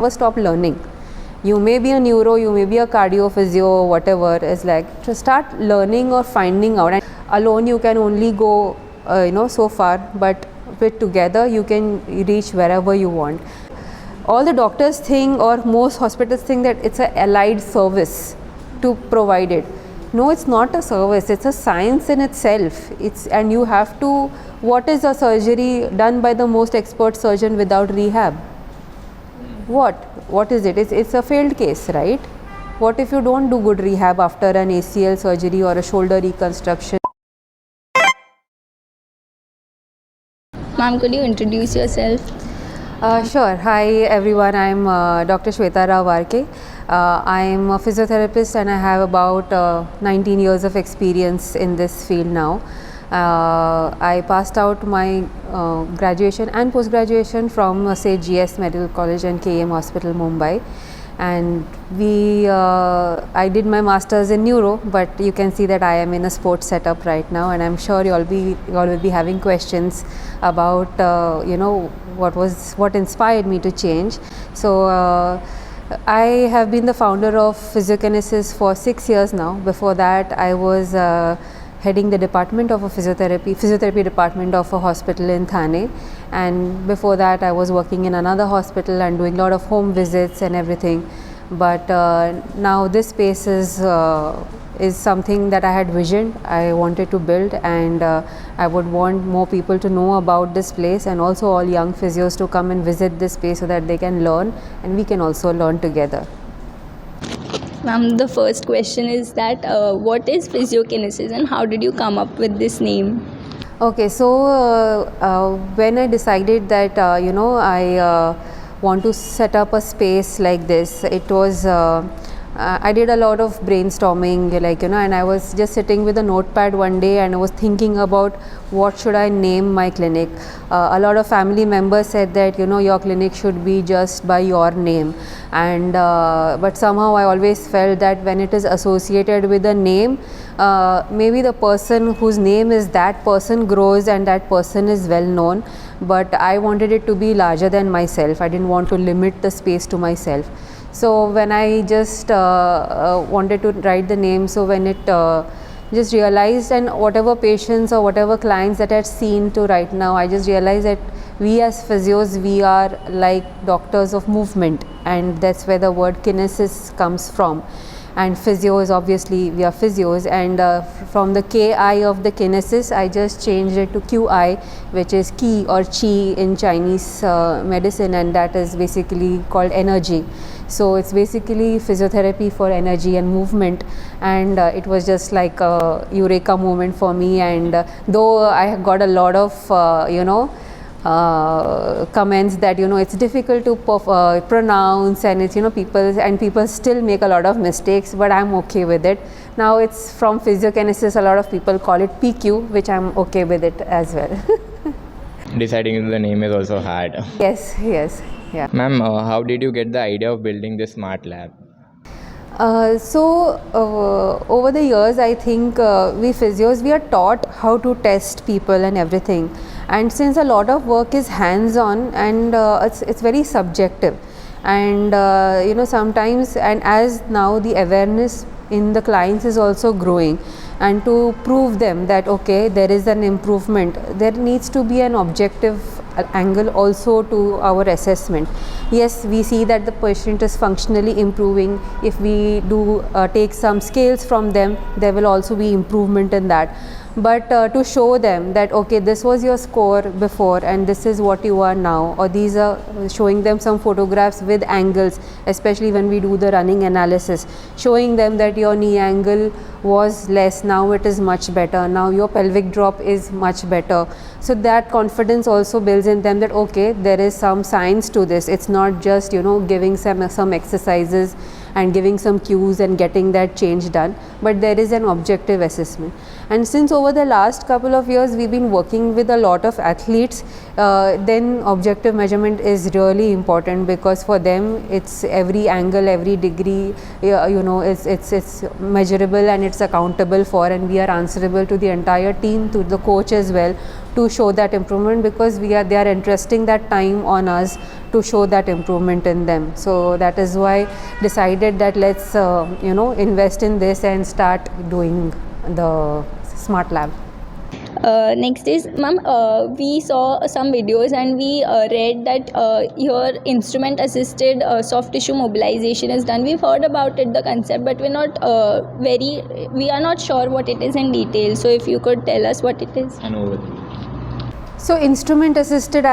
Never stop learning. You may be a neuro, you may be a cardio, physio, whatever. It's like to start learning or finding out. And alone you can only go so far, but with together you can reach wherever you want. All the doctors think, or most hospitals think, that it's an allied service to provide it. No, it's not a service, it's a science in itself. And you have to, what is a surgery done by the most expert surgeon without rehab? What is it? It's a failed case, right? What if you don't do good rehab after an ACL surgery or a shoulder reconstruction? Ma'am, could you introduce yourself? Sure. Hi everyone, I'm Dr. Shwetha Rao Warke. I'm a physiotherapist and I have about 19 years of experience in this field now. I passed out my graduation and post-graduation from GS Medical College and KM Hospital, Mumbai. And I did my masters in neuro, but you can see that I am in a sports setup right now, and I'm sure you all will be having questions about what inspired me to change. So I have been the founder of PhysioQinesis for 6 years now. Before that, I was heading the department of a physiotherapy department of a hospital in Thane, and before that I was working in another hospital and doing a lot of home visits and everything. But now this space is something that I had visioned, I wanted to build, and I would want more people to know about this place, and also all young physios to come and visit this space so that they can learn and we can also learn together. Ma'am, the first question is that what is PhysioQinesis and how did you come up with this name? Okay, so when I decided that I want to set up a space like this, it was I did a lot of brainstorming, and I was just sitting with a notepad one day and I was thinking about what should I name my clinic. A lot of family members said that your clinic should be just by your name, and but somehow I always felt that when it is associated with a name, maybe the person whose name is that person grows and that person is well known, but I wanted it to be larger than myself. I didn't want to limit the space to myself. So when I just wanted to write the name, so when it just realized, and whatever patients or whatever clients that I had seen to right now, I just realized that we as physios, we are like doctors of movement, and that's where the word kinesis comes from. And physio is obviously, we are physios, and from the KI of the kinesis, I just changed it to QI, which is ki or chi in Chinese medicine, and that is basically called energy. So it's basically physiotherapy for energy and movement, and it was just like a eureka moment for me. And though I have got a lot of comments that it's difficult to pronounce, and it's people still make a lot of mistakes, but I'm okay with it. Now it's from PhysioQinesis, a lot of people call it PQ, which I'm okay with it as well. Deciding the name is also hard. Yes, yeah. Ma'am, how did you get the idea of building this smart lab? So over the years, I think we physios, we are taught how to test people and everything, and since a lot of work is hands-on, and it's very subjective, and sometimes, and as now the awareness in the clients is also growing, and to prove them that okay, there is an improvement, there needs to be an objective angle also to our assessment. Yes, we see that the patient is functionally improving. If we do take some scales from them, there will also be improvement in that. But to show them that okay, this was your score before and this is what you are now, or these are showing them some photographs with angles, especially when we do the running analysis, showing them that your knee angle was less, now it is much better, now your pelvic drop is much better. So that confidence also builds in them that okay, there is some science to this. It's not just giving some exercises and giving some cues and getting that change done, but there is an objective assessment. And since over the last couple of years we've been working with a lot of athletes, then objective measurement is really important, because for them it's every angle, every degree, it's measurable and it's accountable for, and we are answerable to the entire team, to the coach as well, to show that improvement, because they are entrusting that time on us to show that improvement in them. So that is why decided that let's invest in this and start doing the smart lab. Next is, ma'am, we saw some videos and we read that your instrument assisted soft tissue mobilization is done. We've heard about it, the concept, but we are not sure what it is in detail. So if you could tell us what it is. And over. So instrument assisted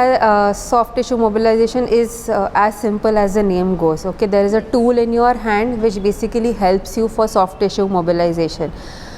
soft tissue mobilization is as simple as the name goes. Okay, there is a tool in your hand which basically helps you for soft tissue mobilization.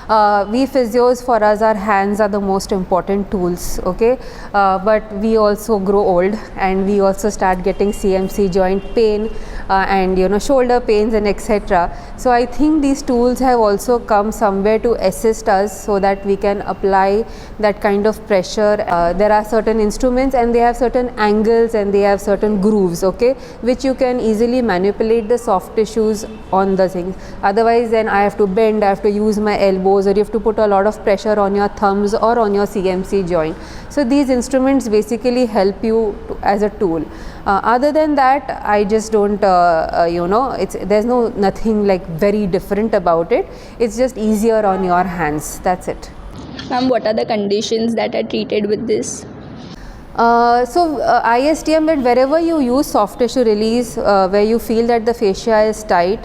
We physios, for us, our hands are the most important tools, okay, but we also grow old and we also start getting CMC joint pain and shoulder pains and etc. So I think these tools have also come somewhere to assist us so that we can apply that kind of pressure. There are certain instruments and they have certain angles and they have certain grooves, okay, which you can easily manipulate the soft tissues on the things. Otherwise then I have to bend, I have to use my elbows, or you have to put a lot of pressure on your thumbs or on your CMC joint. So these instruments basically help you as a tool. Other than that, I just don't, there's nothing like very different about it. It's just easier on your hands. That's it. Ma'am, what are the conditions that are treated with this? IASTM, that wherever you use soft tissue release, where you feel that the fascia is tight,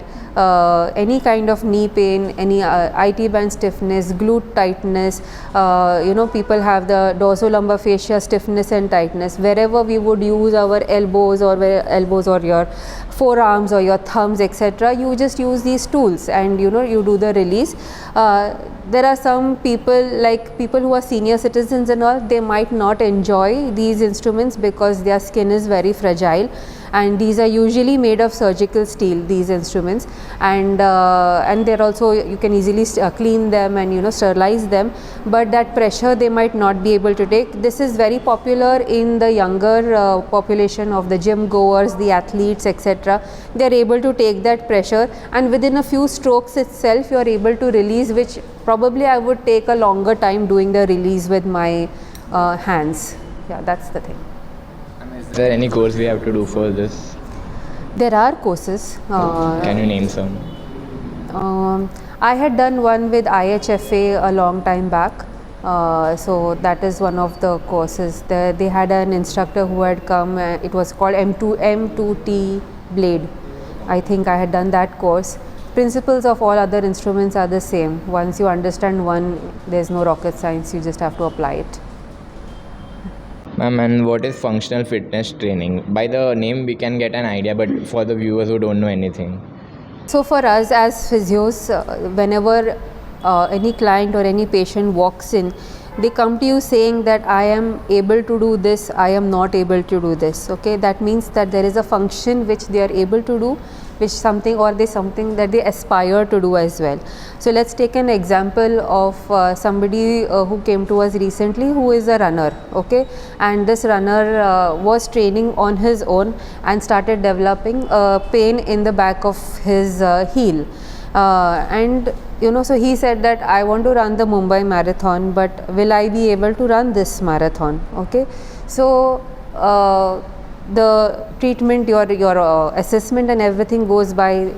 any kind of knee pain, any IT band stiffness, glute tightness, people have the dorsolumbar fascia stiffness and tightness. Wherever we would use our elbows or your forearms or your thumbs, etc., you just use these tools and you do the release. There are some people who are senior citizens and all, they might not enjoy these instruments because their skin is very fragile, and these are usually made of surgical steel, these instruments, and they're also, you can easily clean them and sterilize them, but that pressure they might not be able to take. This is very popular in the younger population of the gym goers, the athletes, etc. They're able to take that pressure, and within a few strokes itself you are able to release, which probably I would take a longer time doing the release with my hands. Yeah, that's the thing. Is there any course we have to do for this? There are courses. Can you name some? I had done one with IHFA a long time back. So that is one of the courses. They had an instructor who had come. It was called M2T Blade. I think I had done that course. Principles of all other instruments are the same. Once you understand one, there's no rocket science. You just have to apply it. Ma'am, and what is functional fitness training? By the name we can get an idea, but for the viewers who don't know anything. So for us as physios, whenever any client or any patient walks in, they come to you saying that I am able to do this, I am not able to do this. Okay, that means that there is a function which they are able to do, which something that they aspire to do as well. So let's take an example of somebody who came to us recently, who is a runner, okay, and this runner was training on his own and started developing pain in the back of his heel, and so he said that I want to run the Mumbai marathon, but will I be able to run this marathon? Okay, so the treatment, your assessment and everything goes by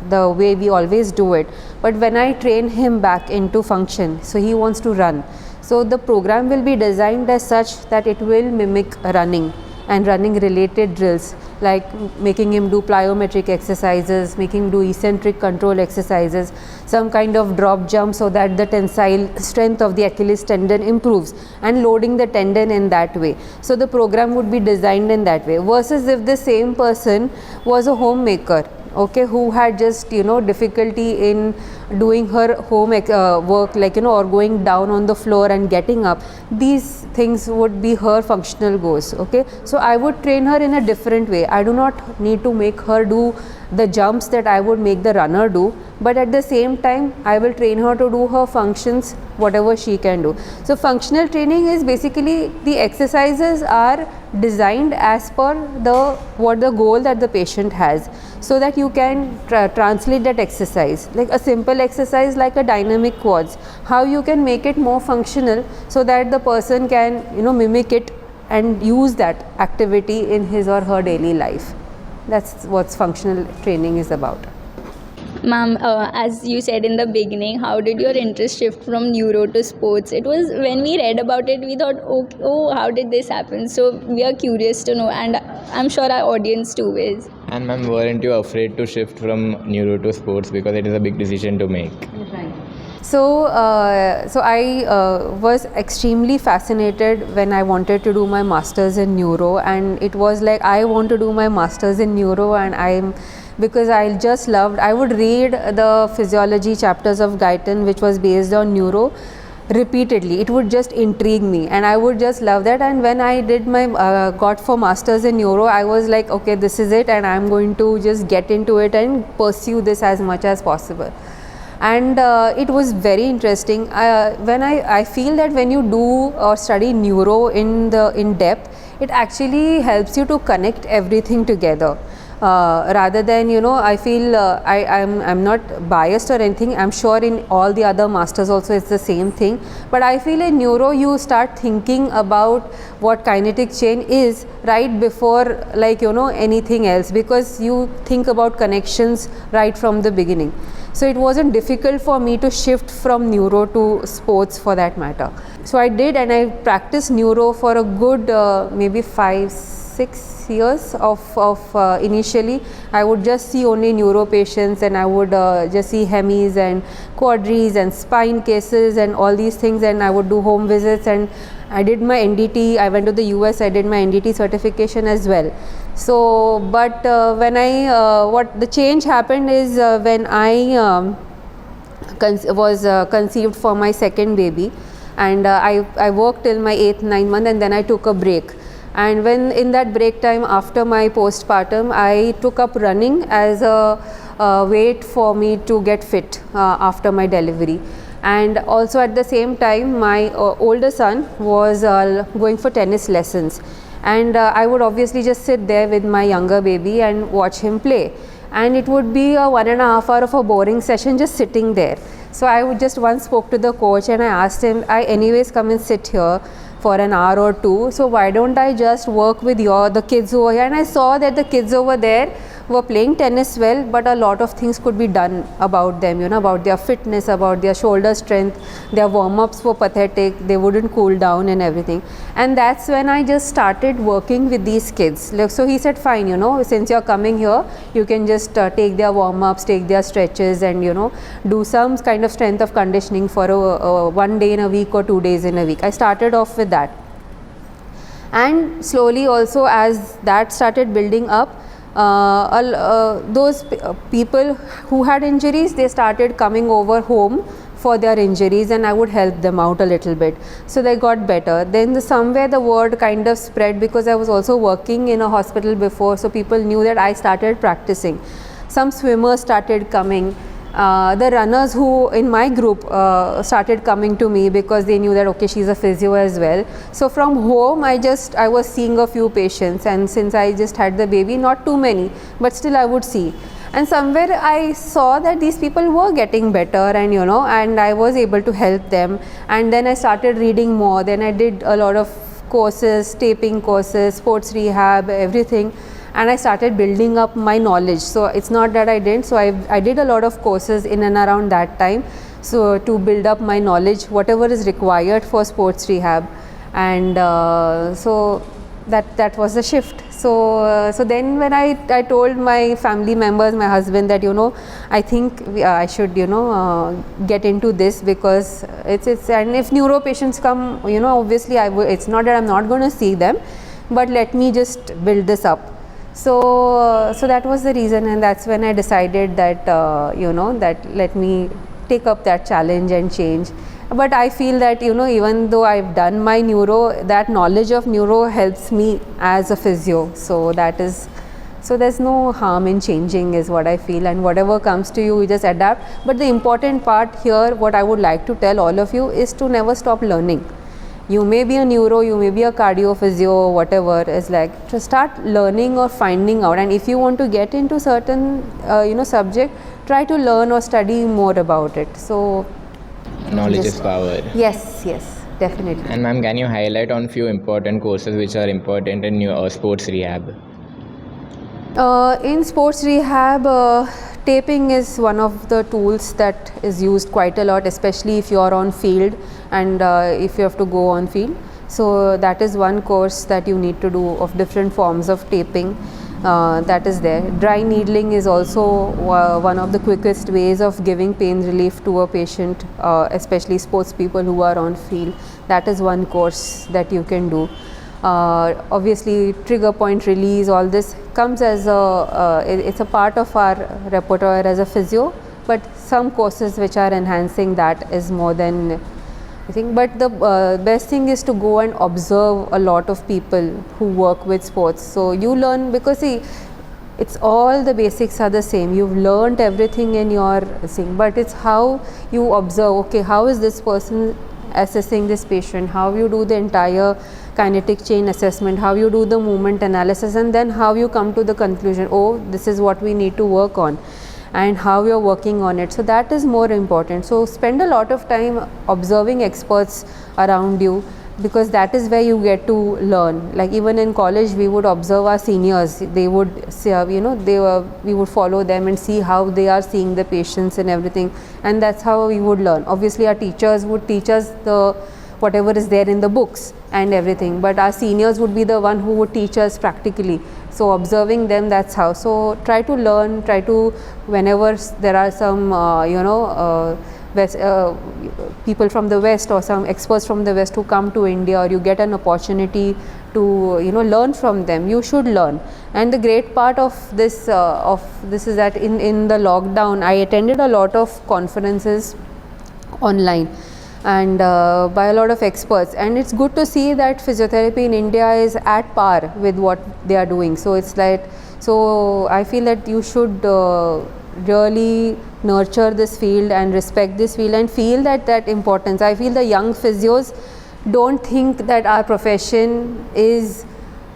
the way we always do it, but when I train him back into function, so he wants to run, so the program will be designed as such that it will mimic running and running related drills, like making him do plyometric exercises, making him do eccentric control exercises, some kind of drop jump so that the tensile strength of the Achilles tendon improves, and loading the tendon in that way. So the program would be designed in that way, versus if the same person was a homemaker, okay, who had just difficulty in doing her home work, like or going down on the floor and getting up. These things would be her functional goals. Okay, so I would train her in a different way. I do not need to make her do the jumps that I would make the runner do, but at the same time I will train her to do her functions, whatever she can do. So functional training is basically the exercises are designed as per what the goal that the patient has, so that you can translate that exercise. Like a simple exercise like a dynamic quads, how you can make it more functional so that the person can mimic it and use that activity in his or her daily life. That's what functional training is about. Ma'am, as you said in the beginning, how did your interest shift from neuro to sports? It was when we read about it, we thought, oh, how did this happen? So we are curious to know, and I'm sure our audience too is. And ma'am, weren't you afraid to shift from neuro to sports, because it is a big decision to make? Right. So I was extremely fascinated when I wanted to do my masters in neuro, and it was like I want to do my masters in neuro, and because I just loved, I would read the physiology chapters of Guyton, which was based on neuro, repeatedly. It would just intrigue me, and I would just love that. And when I did my got for masters in neuro, I was like, okay, this is it, and I'm going to just get into it and pursue this as much as possible. And it was very interesting. When I feel that when you do or study neuro in depth, it actually helps you to connect everything together. Rather than I feel I'm not biased or anything. I'm sure in all the other masters also it's the same thing. But I feel in neuro you start thinking about what kinetic chain is right before anything else, because you think about connections right from the beginning. So it wasn't difficult for me to shift from neuro to sports for that matter. So I did, and I practiced neuro for a good maybe 5-6 years of initially. I would just see only neuro patients, and I would just see hemis and quadris and spine cases and all these things, and I would do home visits, and I did my NDT. I went to the US, I did my NDT certification as well. So, but when what the change happened is when I was conceived for my second baby, and I worked till my 8th-9th month, and then I took a break. And when in that break time after my postpartum, I took up running as a way for me to get fit after my delivery. And also at the same time, my older son was going for tennis lessons, and I would obviously just sit there with my younger baby and watch him play, and it would be a 1.5 hour of a boring session just sitting there. So I would just once spoke to the coach, and I asked him, I anyways come and sit here for an hour or two, so why don't I just work with the kids over here? And I saw that the kids over there were playing tennis well, but a lot of things could be done about them, about their fitness, about their shoulder strength. Their warm-ups were pathetic, they wouldn't cool down and everything. And that's when I just started working with these kids. So he said, fine, since you're coming here, you can just take their warm-ups, take their stretches, and do some kind of strength of conditioning for one day in a week or 2 days in a week. I started off with that, and slowly also as that started building up, those people who had injuries, they started coming over home for their injuries, and I would help them out a little bit, so they got better. Then somewhere the word kind of spread, because I was also working in a hospital before, so people knew that I started practicing. Some swimmers started coming. The runners who in my group started coming to me because they knew that okay, she's a physio as well. So from home I was seeing a few patients, and since I just had the baby, not too many, but still I would see. And somewhere I saw that these people were getting better, and and I was able to help them. And then I started reading more. Then I did a lot of courses, taping courses, sports rehab, everything. And I started building up my knowledge. So it's not that I didn't. So I did a lot of courses in and around that time, so to build up my knowledge, whatever is required for sports rehab. And so that was the shift. So then when I told my family members, my husband, that I think I should get into this, because it's and if neuro patients come, obviously it's not that I'm not going to see them, but let me just build this up. So that was the reason, and that's when I decided that that let me take up that challenge and change. But I feel that, you know, even though I've done my neuro, that knowledge of neuro helps me as a physio. So there's no harm in changing is what I feel, and whatever comes to you, you just adapt. But the important part here, what I would like to tell all of you, is to never stop learning. You may be a neuro, you may be a cardio, physio, whatever, is like to start learning or finding out. And if you want to get into certain subject, try to learn or study more about it. So knowledge is power. Yes, definitely. And ma'am, can you highlight on few important courses which are important in your sports rehab? In sports rehab, taping is one of the tools that is used quite a lot, especially if you are on field and if you have to go on field. So that is one course that you need to do of different forms of taping. That is there. Dry needling is also one of the quickest ways of giving pain relief to a patient, especially sports people who are on field. That is one course that you can do. Obviously, trigger point release, all this comes as it's a part of our repertoire as a physio, but some courses which are enhancing that is more than I think. But the best thing is to go and observe a lot of people who work with sports. So you learn, because see, it's all the basics are the same. You've learned everything in your thing, but it's how you observe. Okay, how is this person assessing this patient? How you do the entire kinetic chain assessment, how you do the movement analysis, and then how you come to the conclusion, oh, this is what we need to work on, and how you're working on it. So that is more important. So spend a lot of time observing experts around you, because that is where you get to learn. Like even in college, we would observe our seniors. They would say, we would follow them and see how they are seeing the patients and everything, and that's how we would learn. Obviously, our teachers would teach us the whatever is there in the books and everything, but our seniors would be the one who would teach us practically. So observing them, that's how. So try to learn, whenever there are some people from the West or some experts from the West who come to India, or you get an opportunity to learn from them, you should learn. And the great part of this is that in the lockdown, I attended a lot of conferences online and by a lot of experts, and it's good to see that physiotherapy in India is at par with what they are doing. So it's like, so I feel that you should really nurture this field and respect this field and feel that importance. I feel the young physios don't think that our profession is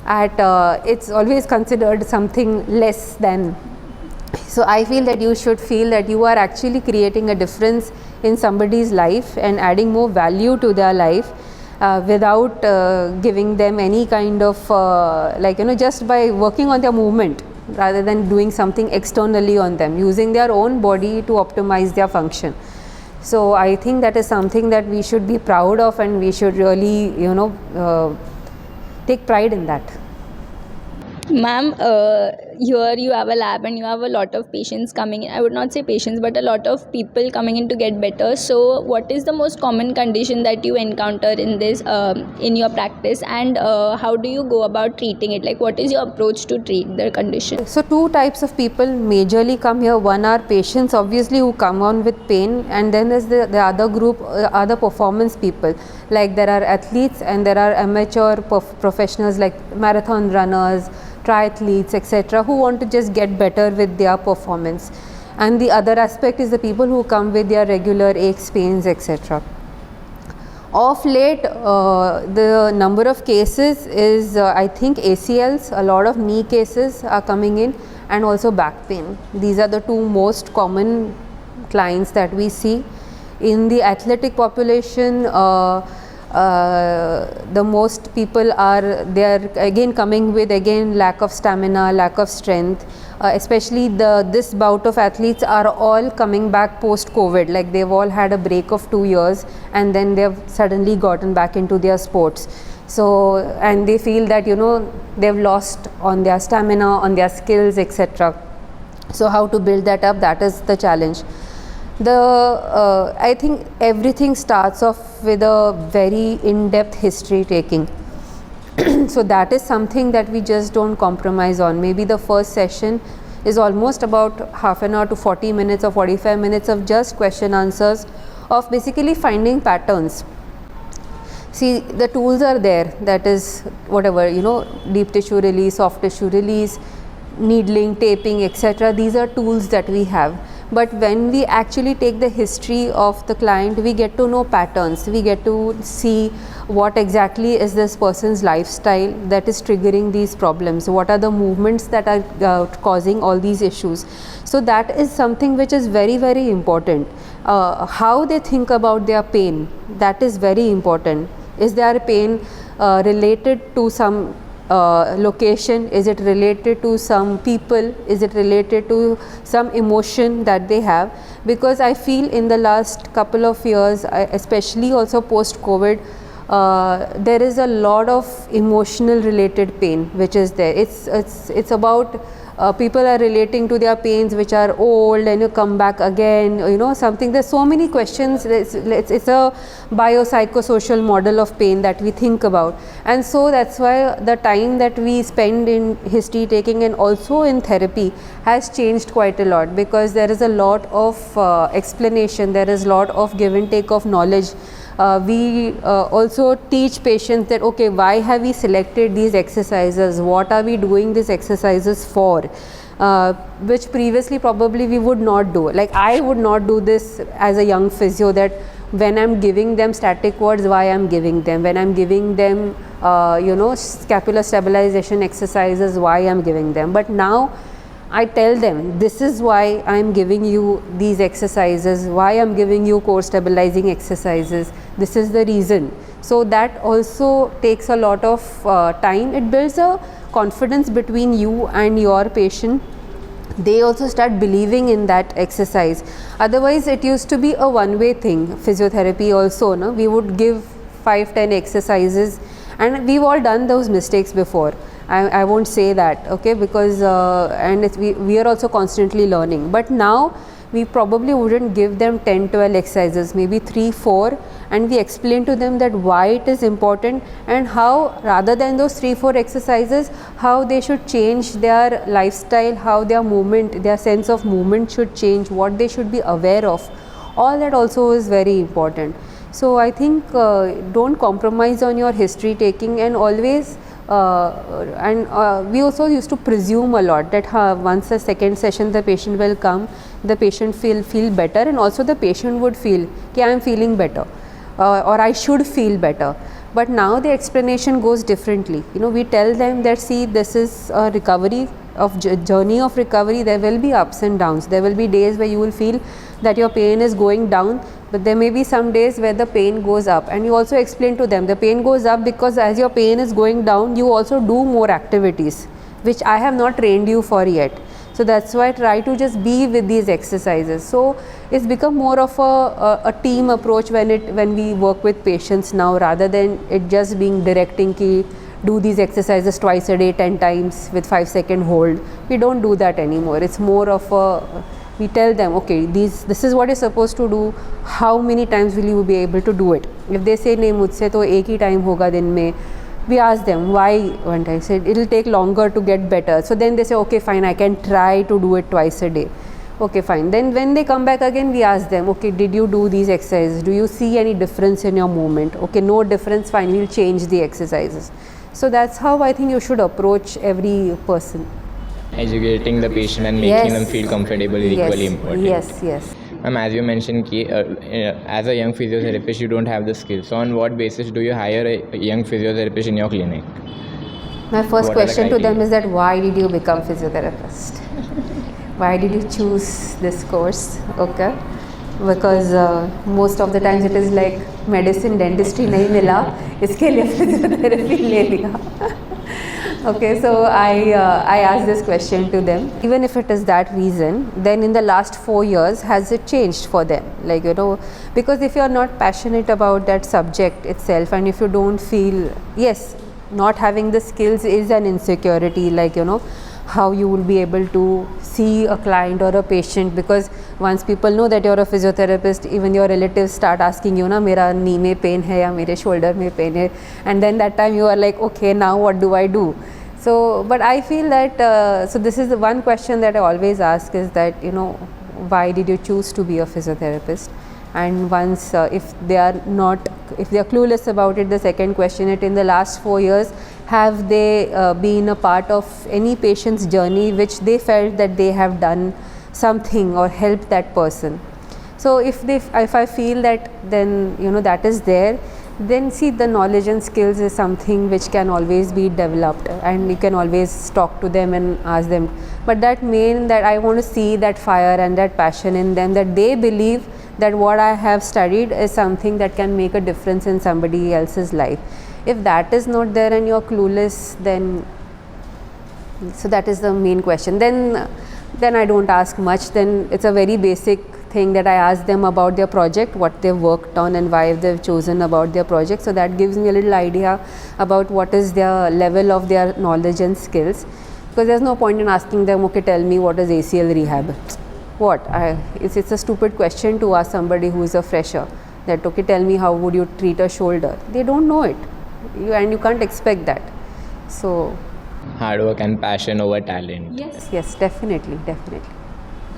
it's always considered something less than. So I feel that you should feel that you are actually creating a difference in somebody's life and adding more value to their life without giving them any kind of just by working on their movement rather than doing something externally on them, using their own body to optimize their function. So I think that is something that we should be proud of, and we should really take pride in that. Ma'am, here you have a lab and you have a lot of patients coming in. I would not say patients, but a lot of people coming in to get better. So what is the most common condition that you encounter in this in your practice, and how do you go about treating it? Like, what is your approach to treat the condition? So two types of people majorly come here. One are patients, obviously, who come on with pain, and then there's the other group, other performance people. Like there are athletes and there are amateur professionals like marathon runners, triathletes, etc., who want to just get better with their performance. And the other aspect is the people who come with their regular aches, pains, etc. Of late, the number of cases is I think ACLs, a lot of knee cases are coming in, and also back pain. These are the two most common clients that we see. In the athletic population, the most people they are again coming with lack of stamina, lack of strength. Especially this bout of athletes are all coming back post COVID. Like they've all had a break of 2 years and then they've suddenly gotten back into their sports. So, and they feel that they've lost on their stamina, on their skills, etc. So how to build that up, that is the challenge. I think everything starts off with a very in-depth history taking. So that is something that we just don't compromise on. Maybe the first session is almost about half an hour to 40 minutes or 45 minutes of just question answers of basically finding patterns. See, the tools are there, that is whatever, deep tissue release, soft tissue release, needling, taping, etc. These are tools that we have. But when we actually take the history of the client, we get to know patterns, we get to see what exactly is this person's lifestyle that is triggering these problems, what are the movements that are causing all these issues. So that is something which is very, very important. How they think about their pain, that is very important. Is their pain related to some location? Is it related to some people? Is it related to some emotion that they have? Because I feel in the last couple of years, especially also post-COVID, there is a lot of emotional related pain which is there. It's about people are relating to their pains which are old and you come back again, something. There's so many questions. It's a biopsychosocial model of pain that we think about, and so that's why the time that we spend in history taking and also in therapy has changed quite a lot, because there is a lot of explanation, there is a lot of give and take of knowledge. We also teach patients that, okay, why have we selected these exercises, what are we doing these exercises for, which previously probably we would not do. Like I would not do this as a young physio, that when I'm giving them static wards, why I'm giving them, when I'm giving them scapular stabilization exercises, why I'm giving them. But now I tell them, this is why I'm giving you these exercises, why I'm giving you core stabilizing exercises, this is the reason. So that also takes a lot of time. It builds a confidence between you and your patient. They also start believing in that exercise. Otherwise it used to be a one-way thing. Physiotherapy also, we would give 5-10 exercises, and we've all done those mistakes before. I won't say that, okay, because we are also constantly learning. But now we probably wouldn't give them 10-12 exercises, maybe 3-4, and we explain to them that why it is important and how, rather than those 3-4 exercises, how they should change their lifestyle, how their movement, their sense of movement should change, what they should be aware of. All that also is very important. So I think don't compromise on your history taking, and always we also used to presume a lot that once the second session the patient will come, the patient feel better, and also the patient would feel that I am feeling better or I should feel better. But now the explanation goes differently. We tell them that, see, this is a recovery of journey of recovery. There will be ups and downs. There will be days where you will feel that your pain is going down, but there may be some days where the pain goes up. And you also explain to them the pain goes up because as your pain is going down, you also do more activities which I have not trained you for yet. So that's why I try to just be with these exercises. So it's become more of a team approach when we work with patients now, rather than it just being directing ki do these exercises twice a day 10 times with 5-second hold. We don't do that anymore. It's more of we tell them, okay, this is what you're supposed to do. How many times will you be able to do it? If they say nahi mujhse to ek hi time hoga din mein, we ask them why one time. Said it will take longer to get better. So then they say, okay, fine, I can try to do it twice a day. Okay, fine. Then when they come back again, we ask them, okay, did you do these exercises? Do you see any difference in your movement? Okay, no difference, fine, we'll change the exercises. So that's how I think you should approach every person. Educating the patient and making them feel comfortable is equally important. Yes. As you mentioned, as a young physiotherapist, you don't have the skills. So on what basis do you hire a young physiotherapist in your clinic? My first question to them is that, why did you become physiotherapist? Why did you choose this course? Okay, because most of the times it is like medicine, dentistry nahi mila, iske liye physiotherapy le liya. Okay, so I asked this question to them. Even if it is that reason, then in the last 4 years, has it changed for them? Like, because if you are not passionate about that subject itself, and if you don't feel, yes, not having the skills is an insecurity, like, how you will be able to see a client or a patient, because once people know that you're a physiotherapist, even your relatives start asking you, mera knee mein pain hai ya mere shoulder mein pain hai, and then that time you are like, okay, now what do I do? So, but I feel that, so this is the one question that I always ask is that, why did you choose to be a physiotherapist? And once, if they are clueless about it, the second question it in the last 4 years, have they been a part of any patient's journey which they felt that they have done something or helped that person? So if I feel that, then that is there, then see, the knowledge and skills is something which can always be developed, and you can always talk to them and ask them. But that means that I want to see that fire and that passion in them, that they believe that what I have studied is something that can make a difference in somebody else's life. If that is not there and you're clueless, then, so that is the main question. Then I don't ask much. Then it's a very basic thing that I ask them about their project, what they've worked on and why they've chosen about their project. So that gives me a little idea about what is their level of their knowledge and skills. Because there's no point in asking them, okay, tell me what is ACL rehab. It's a stupid question to ask somebody who is a fresher, that okay, tell me how would you treat a shoulder. They don't know it, and you can't expect that. So Hard work and passion over talent. yes, definitely.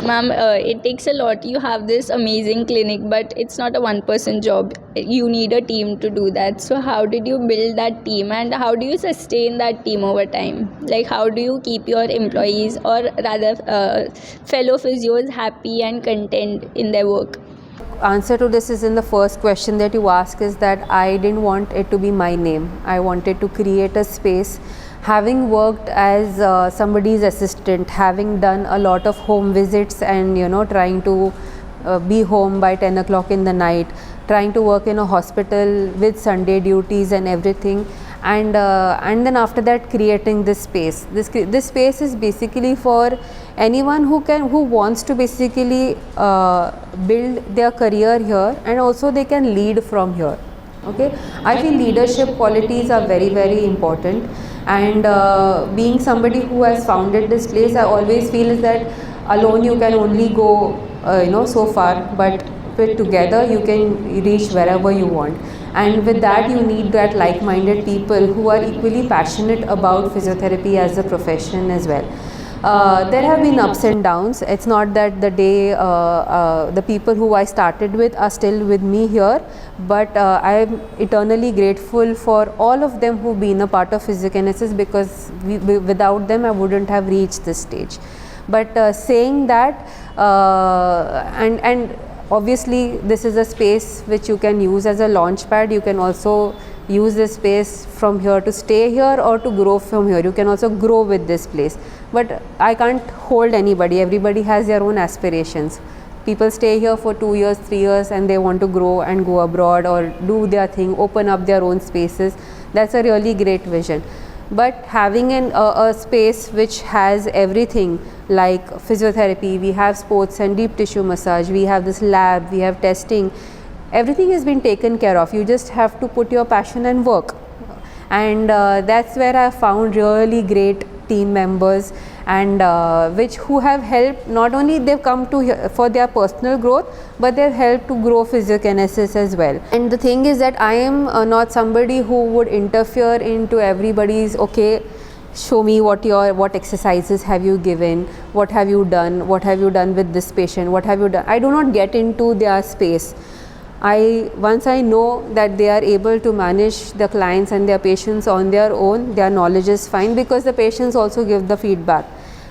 Ma'am, it takes a lot. You have this amazing clinic, but it's not a one-person job. You need a team to do that. So how did you build that team, and how do you sustain that team over time? Like, how do you keep your employees, or rather fellow physios, happy and content in their work? Answer to this is in the first question that you ask, is that I didn't want it to be my name. I wanted to create a space. Having worked as somebody's assistant, having done a lot of home visits and trying to be home by 10 o'clock in the night, trying to work in a hospital with Sunday duties and everything, and then after that creating this space. This space is basically for anyone who wants to basically build their career here, and also they can lead from here. Okay, I feel leadership qualities are very, very important, and being somebody who has founded this place, I always feel is that alone you can only go so far, but with together you can reach wherever you want. And with that, you need that like-minded people who are equally passionate about physiotherapy as a profession as well. There have been ups and downs. It's not that the people who I started with are still with me here, but I am eternally grateful for all of them who've been a part of PhysioQinesis, because without them I wouldn't have reached this stage. But saying that, and obviously this is a space which you can use as a launch pad. You can also use this space from here to stay here or to grow from here. You can also grow with this place, but I can't hold anybody. Everybody has their own aspirations. People stay here for 2 years, 3 years, and they want to grow and go abroad or do their thing, open up their own spaces. That's a really great vision. But having a space which has everything, like physiotherapy, we have sports and deep tissue massage, we have this lab, we have testing, everything has been taken care of. You just have to put your passion and work. And that's where I found really great team members, and who have helped. Not only they've come to for their personal growth, but they've helped to grow PhysioQinesis as well. And the thing is that I am not somebody who would interfere into everybody's, okay, show me what exercises have you given, what have you done with this patient, what have you done. I do not get into their space. Once I know that they are able to manage the clients and their patients on their own, their knowledge is fine, because the patients also give the feedback,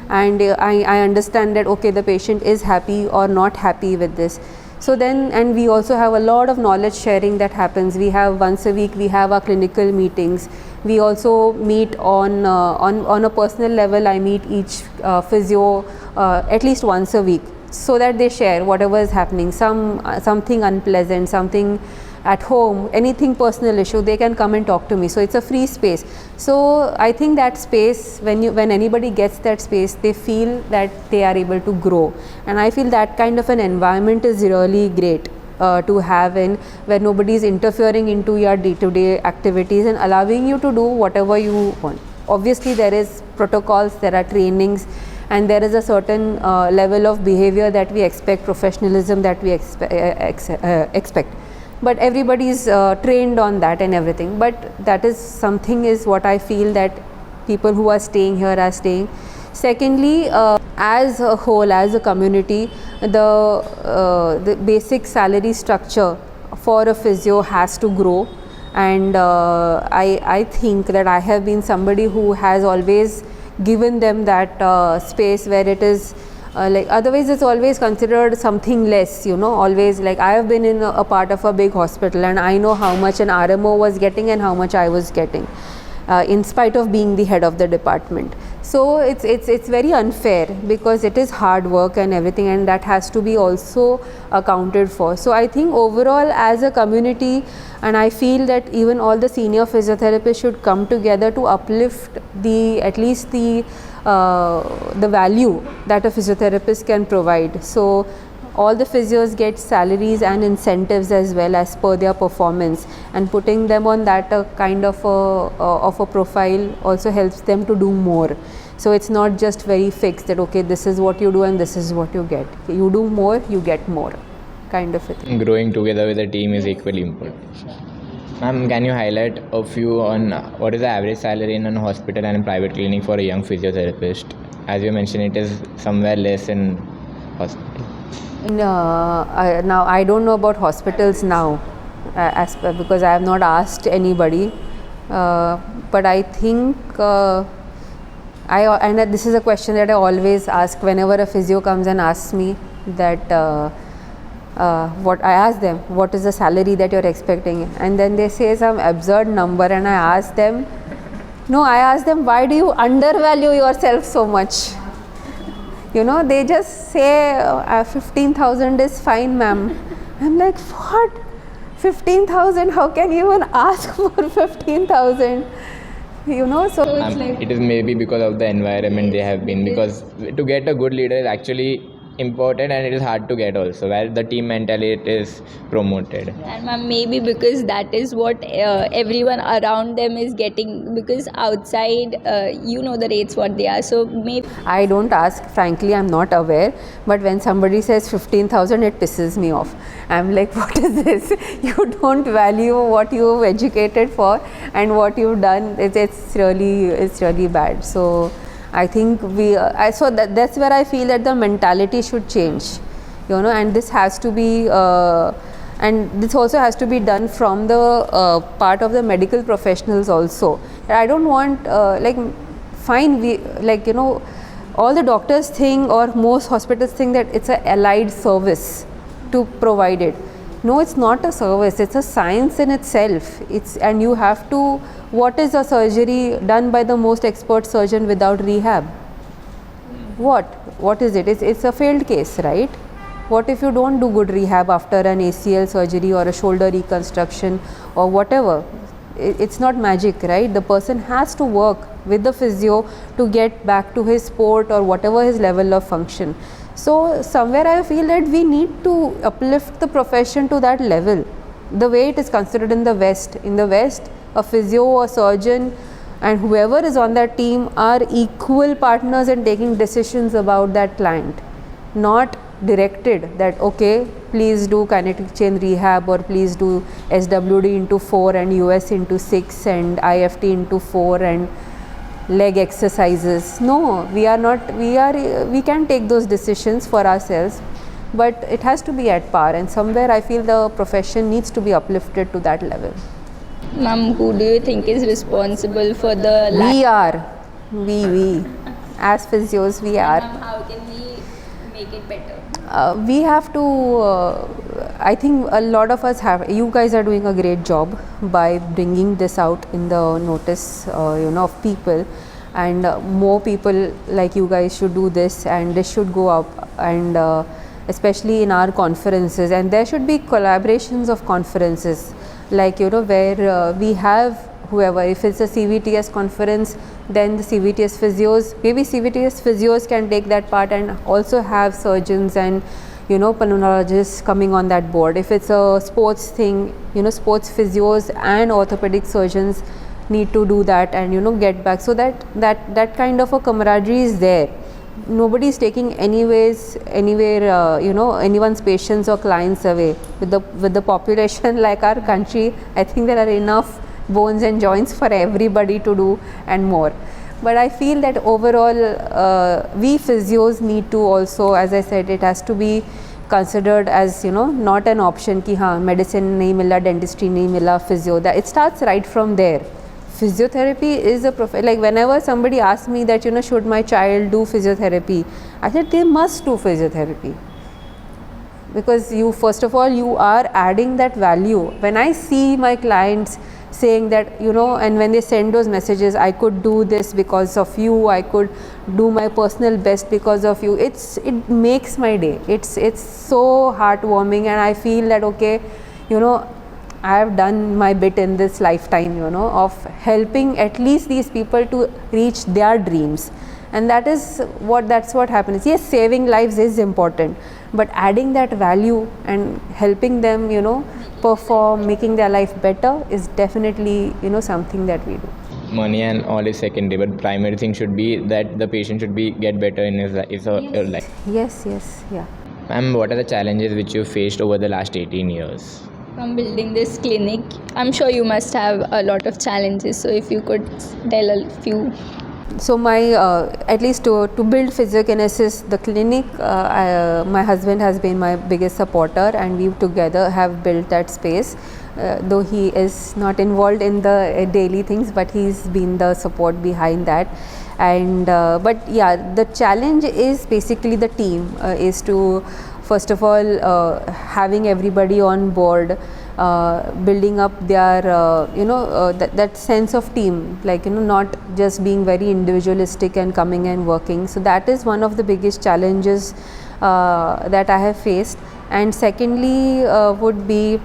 and I understand that okay, the patient is happy or not happy with this. So then, and we also have a lot of knowledge sharing that happens. We have once a week, we have our clinical meetings. We also meet on a personal level. I meet each physio at least once a week, so that they share whatever is happening, something unpleasant, something at home, anything personal issue, they can come and talk to me. So it's a free space. So I think that space, when anybody gets that space, they feel that they are able to grow, and I feel that kind of an environment is really great to have in, where nobody is interfering into your day-to-day activities and allowing you to do whatever you want. Obviously there is protocols, there are trainings, and there is a certain level of behavior that we expect, professionalism that we expect. But everybody is trained on that and everything. But that is something is what I feel that people who are staying here are staying. Secondly, as a whole, as a community, the basic salary structure for a physio has to grow, and I think that I have been somebody who has always given them that space where it is like, otherwise it's always considered something less, you know, always. Like, I have been in a part of a big hospital and I know how much an RMO was getting and how much I was getting, in spite of being the head of the department. So it's very unfair, because it is hard work and everything, and that has to be also accounted for. So I think overall, as a community, and I feel that even all the senior physiotherapists should come together to uplift at least the value that a physiotherapist can provide. So all the physios get salaries and incentives as well as per their performance, and putting them on that kind of a profile also helps them to do more. So it's not just very fixed that okay, this is what you do and this is what you get. You do more, you get more, kind of a thing. Growing together with a team is equally important. Ma'am, can you highlight a few on what is the average salary in a hospital and a private clinic for a young physiotherapist? As you mentioned, it is somewhere less in hospital. Now I don't know about hospitals now, because I have not asked anybody, but I think and this is a question that I always ask whenever a physio comes and asks me that what I ask them, what is the salary that you're expecting, and then they say some absurd number, and I ask them, why do you undervalue yourself so much? You know, they just say 15,000 is fine, ma'am. I'm like, what? 15,000? How can you even ask for 15,000? You know, so it's like, it is maybe because of the environment they have been, because to get a good leader is actually important, and it is hard to get also, where the team mentality is promoted. And ma'am, maybe because that is what everyone around them is getting, because outside the rates what they are, so maybe. I don't ask, frankly, I'm not aware, but when somebody says 15,000, it pisses me off. I'm like, what is this? You don't value what you've educated for and what you've done. It's really bad. So I think that's where I feel that the mentality should change, you know, and this has to be and this also has to be done from the part of the medical professionals also. I don't want all the doctors think, or most hospitals think, that it's an allied service to provide it. No, it's not a service, it's a science in itself. And you have to, what is a surgery done by the most expert surgeon without rehab? What is it? It's a failed case, right? What if you don't do good rehab after an ACL surgery or a shoulder reconstruction or whatever? It's not magic, right? The person has to work with the physio to get back to his sport or whatever his level of function. So somewhere I feel that we need to uplift the profession to that level, the way it is considered in the West. In the West, a physio, a surgeon, and whoever is on that team are equal partners in taking decisions about that client, not directed that okay, please do kinetic chain rehab, or please do SWD into 4 and US into 6 and IFT into 4 and leg exercises. No, we can take those decisions for ourselves, but it has to be at par, and somewhere I feel the profession needs to be uplifted to that level. Ma'am, who do you think is responsible for the we as physios, we are. How can we make it better? We have to, I think a lot of us you guys are doing a great job by bringing this out in the notice of people, and more people like you guys should do this, and this should go up, and especially in our conferences, and there should be collaborations of conferences, like where we have whoever, if it's a CVTS conference, then the CVTS physios can take that part, and also have surgeons and pulmonologists coming on that board. If it's a sports thing, sports physios and orthopedic surgeons need to do that and get back, so that kind of a camaraderie is there. Nobody is taking anywhere anyone's patients or clients away. With the population like our country, I think there are enough bones and joints for everybody to do and more. but I feel that overall we physios need to also, as I said, it has to be considered as, you know, not an option ki haan medicine nahi mila, dentistry nahi mila, physio. That it starts right from there. Physiotherapy is a like whenever somebody asks me that, you know, should my child do physiotherapy, I said they must do physiotherapy, because you, first of all, you are adding that value. When I see my clients saying that, you know, and when they send those messages, I could do this because of you, I could do my personal best because of you, it makes my day. It's so heartwarming, and I feel that, okay, you know, I have done my bit in this lifetime, you know, of helping at least these people to reach their dreams. And that's what happens. Yes, saving lives is important, but adding that value and helping them, you know, perform, making their life better is definitely, you know, something that we do. Money and all is secondary, but primary thing should be that the patient should be get better in his life. Yes, yeah. Ma'am, what are the challenges which you faced over the last 18 years? From building this clinic, I'm sure you must have a lot of challenges. So if you could tell a few. So my at least to build PhysioQinesis, the clinic, my husband has been my biggest supporter, and we together have built that space. Though he is not involved in the daily things, but he's been the support behind that. And but yeah, the challenge is basically the team is to, first of all, having everybody on board, building up their that sense of team, like, you know, not just being very individualistic and coming and working. So that is one of the biggest challenges that I have faced. And secondly would be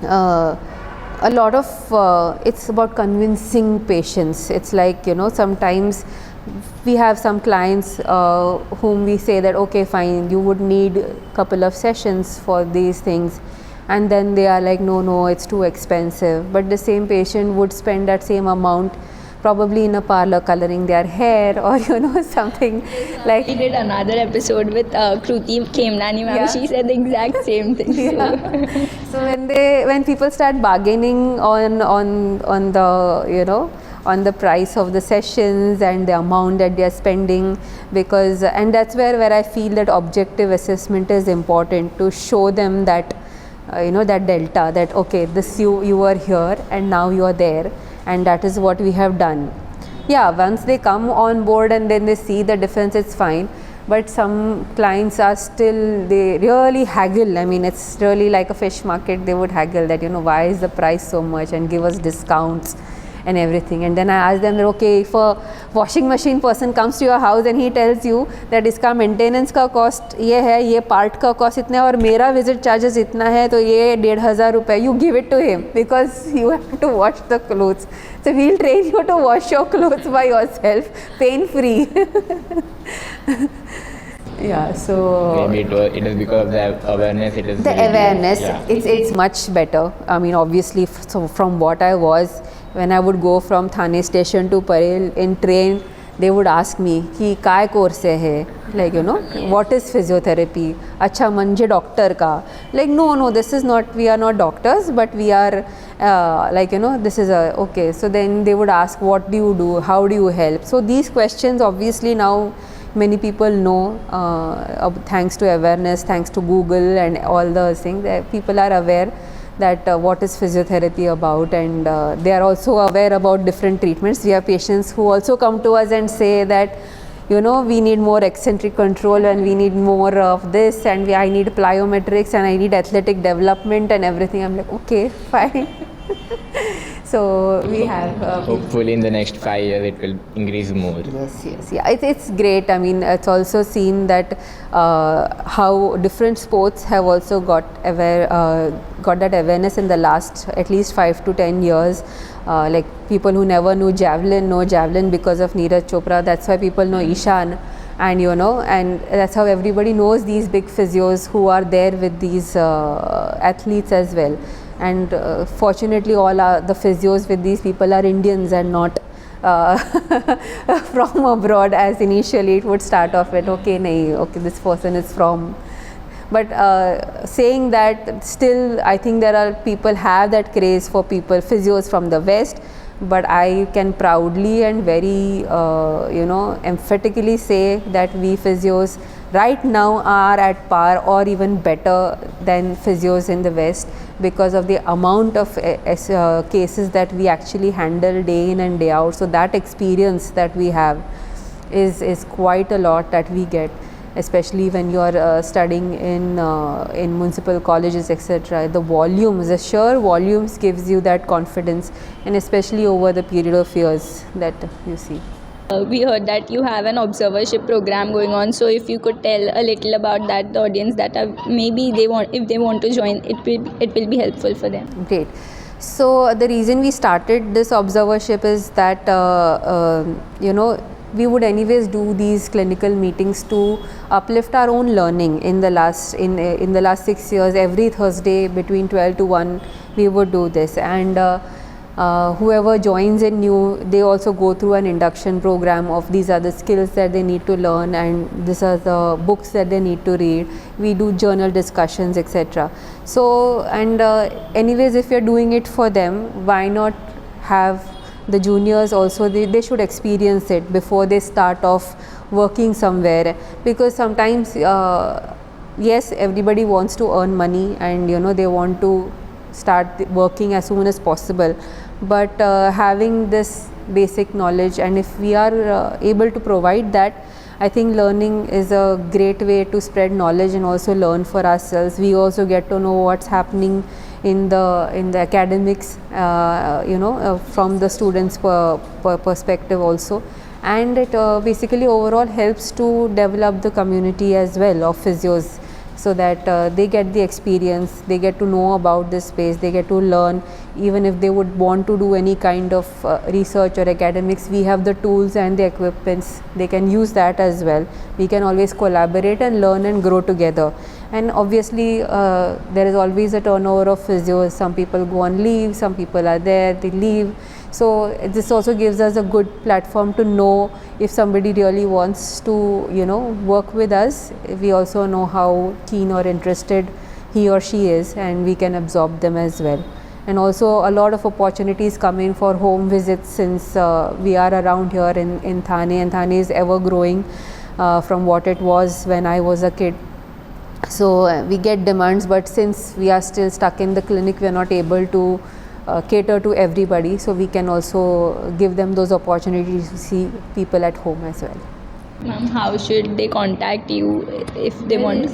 a lot of it's about convincing patients. It's like, you know, sometimes we have some clients whom we say that, okay, fine, you would need a couple of sessions for these things, and then they are like, no, it's too expensive. But the same patient would spend that same amount probably in a parlor coloring their hair, or, you know, something like. We did another episode with Kruti Khemnani ma'am. Yeah. She said the exact same thing. Yeah. So when people start bargaining on the, you know, on the price of the sessions and the amount that they are spending, because, and that's where I feel that objective assessment is important, to show them that you know, that delta, that okay, this you were here and now you are there, and that is what we have done. Yeah, once they come on board and then they see the difference, it's fine. But some clients are still, they really haggle. I mean, it's really like a fish market. They would haggle that, you know, why is the price so much, and give us discounts and everything. And then I ask them that, okay, if a washing machine person comes to your house and he tells you that इसका maintenance का cost ये है, ये part का cost इतना है, और मेरा visit charges इतना है, तो ये 1,500 रुपए, you give it to him because you have to wash the clothes. So we'll train you to wash your clothes by yourself, pain free. Yeah, so maybe it is because of the awareness. It is the awareness. Yeah. It's much better. I mean, obviously, so from what I was, when I would go from Thane station to Parel in train, they would ask me कि काय course है, like, you know, what is physiotherapy? अच्छा मंजे doctor का, like, no, this is not, we are not doctors, but we are like, you know, this is a, okay. So then they would ask, what do you do, how do you help? So these questions, obviously now many people know, thanks to awareness, thanks to Google and all those things, that people are aware that what is physiotherapy about, and they are also aware about different treatments. We have patients who also come to us and say that, you know, we need more eccentric control and we need more of this, and I need plyometrics and I need athletic development and everything. I'm like, okay, fine. So we have hopefully in the next 5 years it will increase more. Yes, yeah, it's great. I mean, it's also seen that how different sports have also got that awareness in the last at least 5 to 10 years. Like people who never knew javelin know javelin because of Neeraj Chopra. That's why people know Ishan, and you know, and that's how everybody knows these big physios who are there with these athletes as well. And fortunately, all the physios with these people are Indians and not from abroad, as initially it would start off with, okay, this person is from. But saying that, still I think there are people have that craze for people, physios from the West, but I can proudly and very emphatically say that we physios right now are at par or even better than physios in the West, because of the amount of cases that we actually handle day in and day out. So that experience that we have is quite a lot that we get, especially when you are studying in municipal colleges, etc. The volumes, the sheer volumes gives you that confidence, and especially over the period of years that you see. We heard that you have an observership program going on, so if you could tell a little about that, the audience that are maybe if they want to join, it will be helpful for them. Great. So the reason we started this observership is that we would anyways do these clinical meetings to uplift our own learning. In the last 6 years, every Thursday between 12 to 1 we would do this, and whoever joins in new, they also go through an induction program of these are the skills that they need to learn, and these are the books that they need to read. We do journal discussions, etc. So, and anyways, if you're doing it for them, why not have the juniors also, they should experience it before they start off working somewhere, because sometimes yes, everybody wants to earn money and they want to start working as soon as possible, but having this basic knowledge, and if we are able to provide that, I think learning is a great way to spread knowledge and also learn for ourselves. We also get to know what's happening in the academics, from the students' perspective also, and it basically overall helps to develop the community as well of physios, so that they get the experience, they get to know about this space, they get to learn. Even if they would want to do any kind of research or academics, we have the tools and the equipments, they can use that as well. We can always collaborate and learn and grow together. And obviously there is always a turnover of physios. Some people go on leave, some people are there, they leave. So this also gives us a good platform to know if somebody really wants to work with us. We also know how keen or interested he or she is, and we can absorb them as well. And also a lot of opportunities come in for home visits, since we are around here in Thane, and Thane is ever growing from what it was when I was a kid. So we get demands, but since we are still stuck in the clinic, we are not able to cater to everybody, so we can also give them those opportunities to see people at home as well. Ma'am, how should they contact you if they want?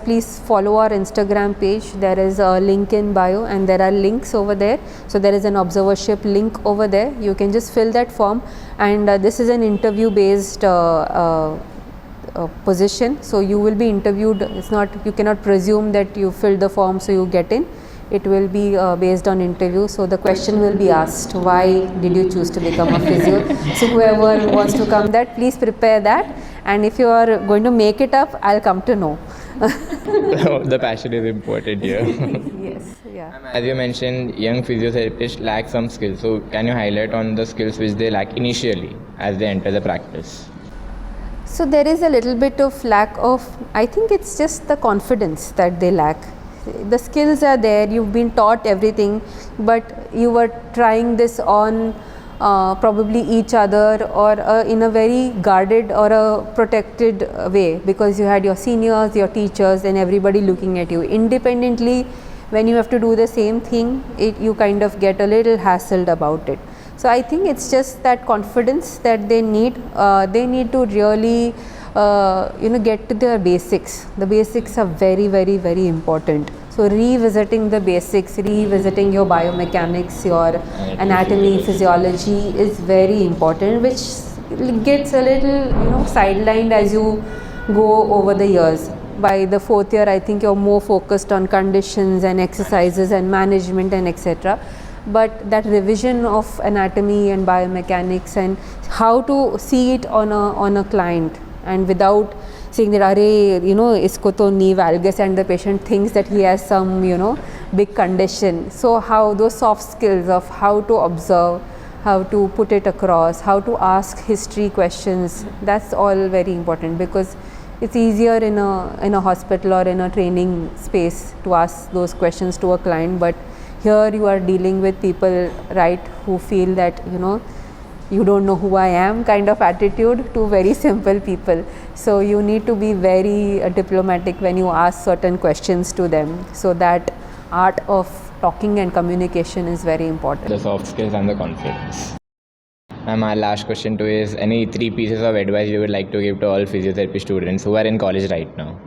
Please follow our Instagram page. There is a link in bio, and there are links over there. So there is an observership link over there. You can just fill that form, and this is an interview based position. So you will be interviewed. You cannot presume that you filled the form so you get in. It will be based on interview. So the question will be asked, why did you choose to become a physio? So whoever wants to come, that please prepare that, and if you are going to make it up, I'll come to know. The passion is important here. Yes, yeah. As you mentioned, young physiotherapists lack some skills. So can you highlight on the skills which they lack initially as they enter the practice? So there is a little bit of lack of, I think it's just the confidence that they lack. The skills are there, you've been taught everything, but you were trying this on probably each other, or in a very guarded or a protected way, because you had your seniors, your teachers, and everybody looking at you. Independently, when you have to do the same thing, you kind of get a little hassled about it. So I think it's just that confidence that they need. They need to really get to their basics. The basics are very, very, very important. So revisiting the basics, revisiting your biomechanics, your anatomy, physiology is very important, which gets a little sidelined as you go over the years. By the fourth year, I think you're more focused on conditions and exercises and management and etc. But that revision of anatomy and biomechanics and how to see it on a client, and without saying that isko to knee valgus, and the patient thinks that he has some big condition. So how those soft skills of how to observe, how to put it across, how to ask history questions, that's all very important, because it's easier in a hospital or in a training space to ask those questions to a client, but Here you are dealing with people, right, who feel that, you know, you don't know who I am kind of attitude, to very simple people. So you need to be very diplomatic when you ask certain questions to them. So that art of talking and communication is very important. The soft skills and the confidence. And my last question to you is, any 3 pieces of advice you would like to give to all physiotherapy students who are in college right now?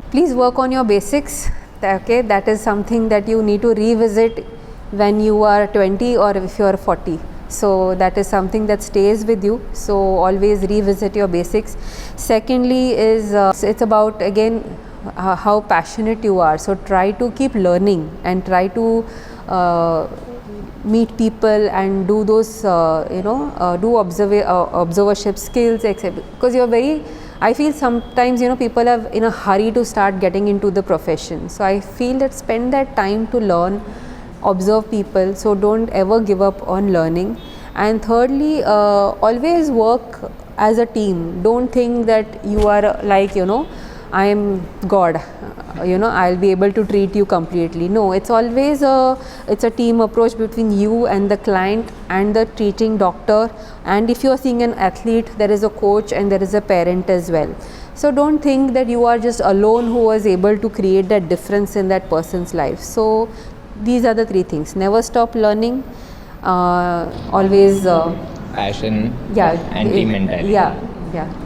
Please work on your basics. Okay, that is something that you need to revisit when you are 20 or if you are 40. So that is something that stays with you. So always revisit your basics. Secondly is it's about, again, how passionate you are. So try to keep learning and try to meet people and do those do observership skills, because you're very, I feel sometimes, you know, people are in a hurry to start getting into the profession. So I feel that spend that time to learn, observe people. So don't ever give up on learning. And thirdly, always work as a team. Don't think that you are like, you know, I am God, you know, I'll be able to treat you completely. No, it's always it's a team approach between you and the client and the treating doctor. And if you are seeing an athlete, there is a coach and there is a parent as well. So don't think that you are just alone who was able to create that difference in that person's life. So these are the 3 things. Never stop learning, always Passion yeah, and team mentality. yeah.